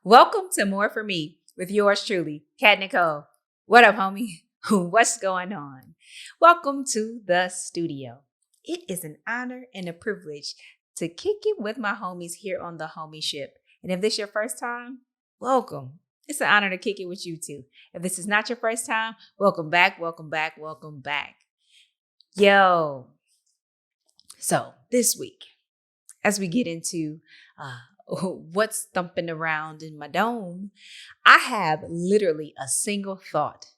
Welcome to More For Me with yours truly, Kat Necole. What up, homie? What's going on? Welcome to the studio. It is an honor and a privilege to kick it with my homies here on the Homieship. And if this is your first time, welcome. It's an honor to kick it with you too. If this is not your first time, welcome back, welcome back, welcome back. Yo. So this week, as we get into what's thumping around in my dome, I have literally a single thought.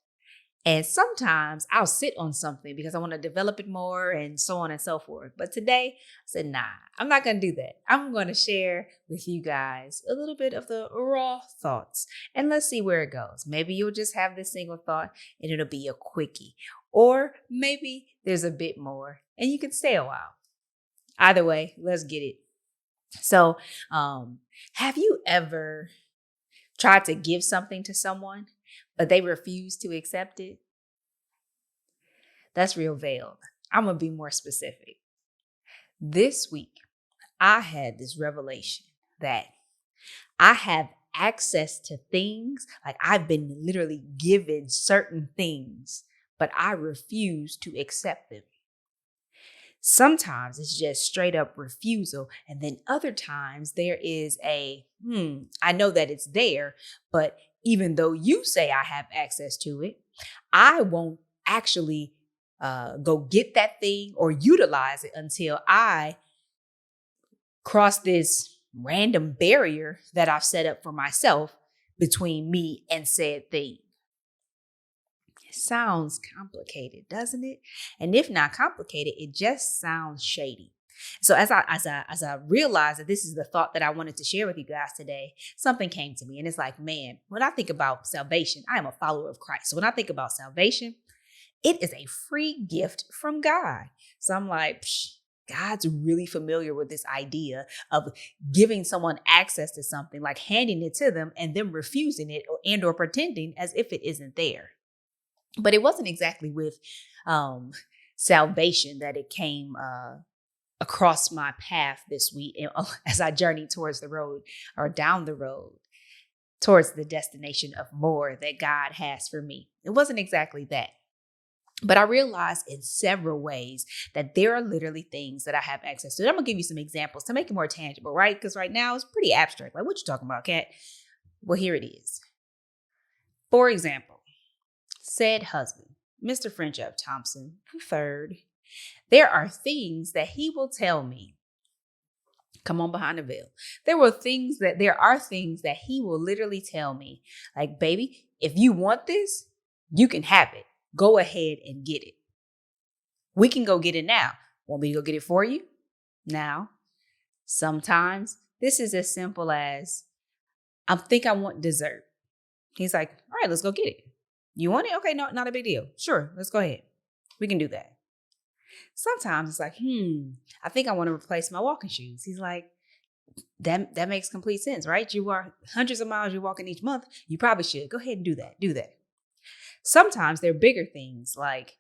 And sometimes I'll sit on something because I want to develop it more and so on and so forth. But today I said, nah, I'm not going to do that. I'm going to share with you guys a little bit of the raw thoughts and let's see where it goes. Maybe you'll just have this single thought and it'll be a quickie, or maybe there's a bit more and you can stay a while. Either way, let's get it. So, have you ever tried to give something to someone, but they refuse to accept it? That's real veiled. I'm going to be more specific. This week, I had this revelation that I have access to things, like I've been literally given certain things, but I refuse to accept them. Sometimes it's just straight up refusal. And then other times there is I know that it's there, but even though you say I have access to it, I won't actually go get that thing or utilize it until I cross this random barrier that I've set up for myself between me and said thing. Sounds complicated, doesn't it? And if not complicated, it just sounds shady. So as I realized that this is the thought that I wanted to share with you guys today, something came to me and it's like, man, when I think about salvation, I am a follower of Christ. So when I think about salvation, it is a free gift from God. So I'm like, God's really familiar with this idea of giving someone access to something, like handing it to them and them refusing it or pretending as if it isn't there. But it wasn't exactly with salvation that it came across my path this week as I journeyed towards the road or down the road towards the destination of more that God has for me. It wasn't exactly that. But I realized in several ways that there are literally things that I have access to. I'm going to give you some examples to make it more tangible, right? Because right now it's pretty abstract. Like, what you talking about, Kat? Well, here it is. For example, said husband, Mr. French F. Thompson III, there are things that he will tell me. Come on behind the veil. There are things that he will literally tell me. Like, baby, if you want this, you can have it. Go ahead and get it. We can go get it now. Want me to go get it for you? Now, sometimes this is as simple as, I think I want dessert. He's like, all right, let's go get it. You want it? Okay, no, not a big deal. Sure, let's go ahead. We can do that. Sometimes it's like, I think I want to replace my walking shoes. He's like, that makes complete sense, right? You are hundreds of miles you're walking each month. You probably should. Go ahead and do that. Sometimes they're bigger things like,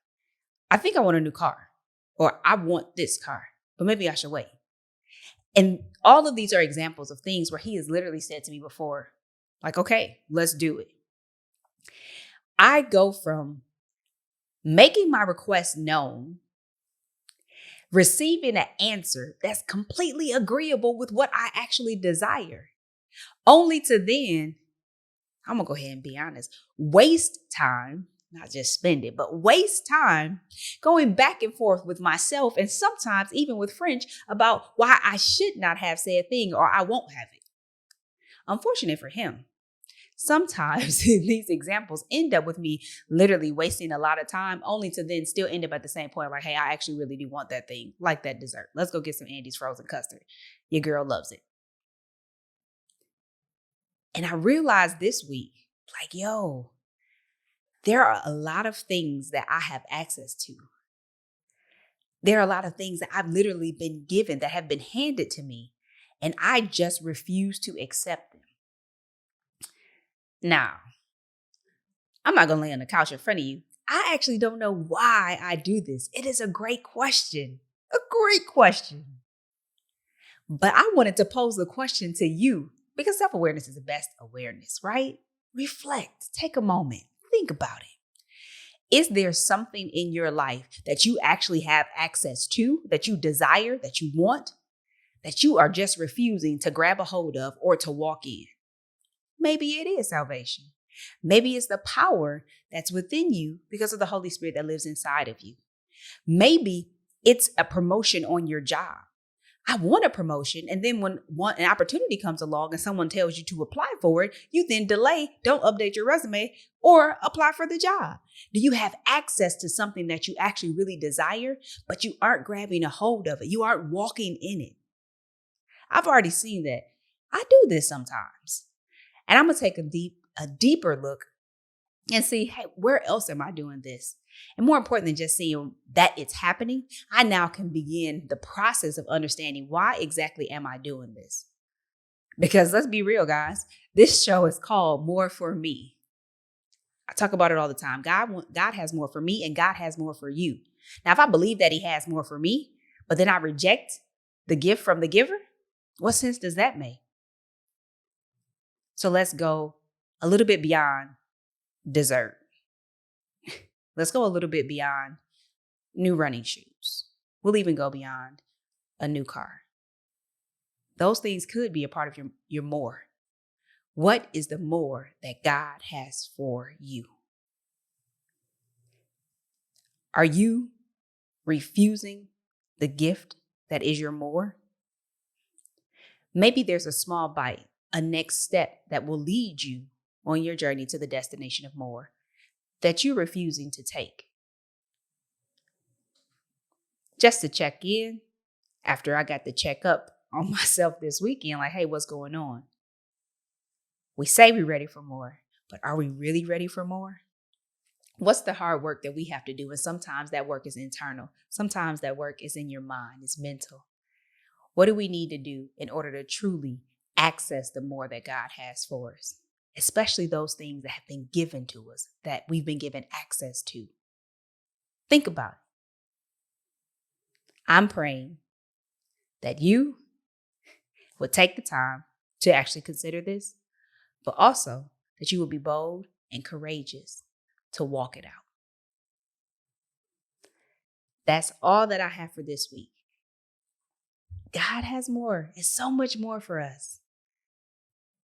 I think I want a new car, or I want this car, but maybe I should wait. And all of these are examples of things where he has literally said to me before, like, okay, let's do it. I go from making my request known, receiving an answer that's completely agreeable with what I actually desire, only to then, I'm going to go ahead and be honest, waste time, not just spend it, but waste time going back and forth with myself and sometimes even with French about why I should not have said thing or I won't have it. Unfortunate for him. Sometimes these examples end up with me literally wasting a lot of time only to then still end up at the same point. Like, hey, I actually really do want that thing, like that dessert. Let's go get some Andy's frozen custard. Your girl loves it. And I realized this week, like, yo, there are a lot of things that I have access to. There are a lot of things that I've literally been given that have been handed to me, and I just refuse to accept them. Now, I'm not going to lay on the couch in front of you. I actually don't know why I do this. It is a great question. A great question. But I wanted to pose the question to you because self-awareness is the best awareness, right? Reflect, take a moment, think about it. Is there something in your life that you actually have access to, that you desire, that you want, that you are just refusing to grab a hold of or to walk in? Maybe it is salvation. Maybe it's the power that's within you because of the Holy Spirit that lives inside of you. Maybe it's a promotion on your job. I want a promotion. And then when an opportunity comes along and someone tells you to apply for it, you then delay, don't update your resume or apply for the job. Do you have access to something that you actually really desire, but you aren't grabbing a hold of it? You aren't walking in it. I've already seen that. I do this sometimes. And I'm going to take a deeper look and see, hey, where else am I doing this? And more important than just seeing that it's happening, I now can begin the process of understanding why exactly am I doing this? Because let's be real, guys, this show is called More for Me. I talk about it all the time. God has more for me and God has more for you. Now, if I believe that he has more for me, but then I reject the gift from the giver, what sense does that make? So let's go a little bit beyond dessert. Let's go a little bit beyond new running shoes. We'll even go beyond a new car. Those things could be a part of your more. What is the more that God has for you? Are you refusing the gift that is your more? Maybe there's a small bite, a next step that will lead you on your journey to the destination of more that you're refusing to take. Just to check in after I got to check up on myself this weekend, like, hey, what's going on? We say we're ready for more, but are we really ready for more? What's the hard work that we have to do? And sometimes that work is internal. Sometimes that work is in your mind, it's mental. What do we need to do in order to truly access the more that God has for us? Especially those things that have been given to us, that we've been given access to. Think about it. I'm praying that you will take the time to actually consider this, but also that you will be bold and courageous to walk it out. That's all that I have for this week. God has more. It's so much more for us.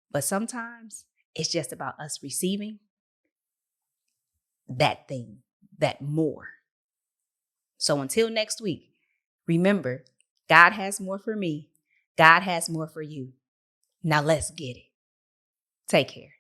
But sometimes it's just about us receiving that thing, that more. So until next week, remember, God has more for me. God has more for you. Now let's get it. Take care.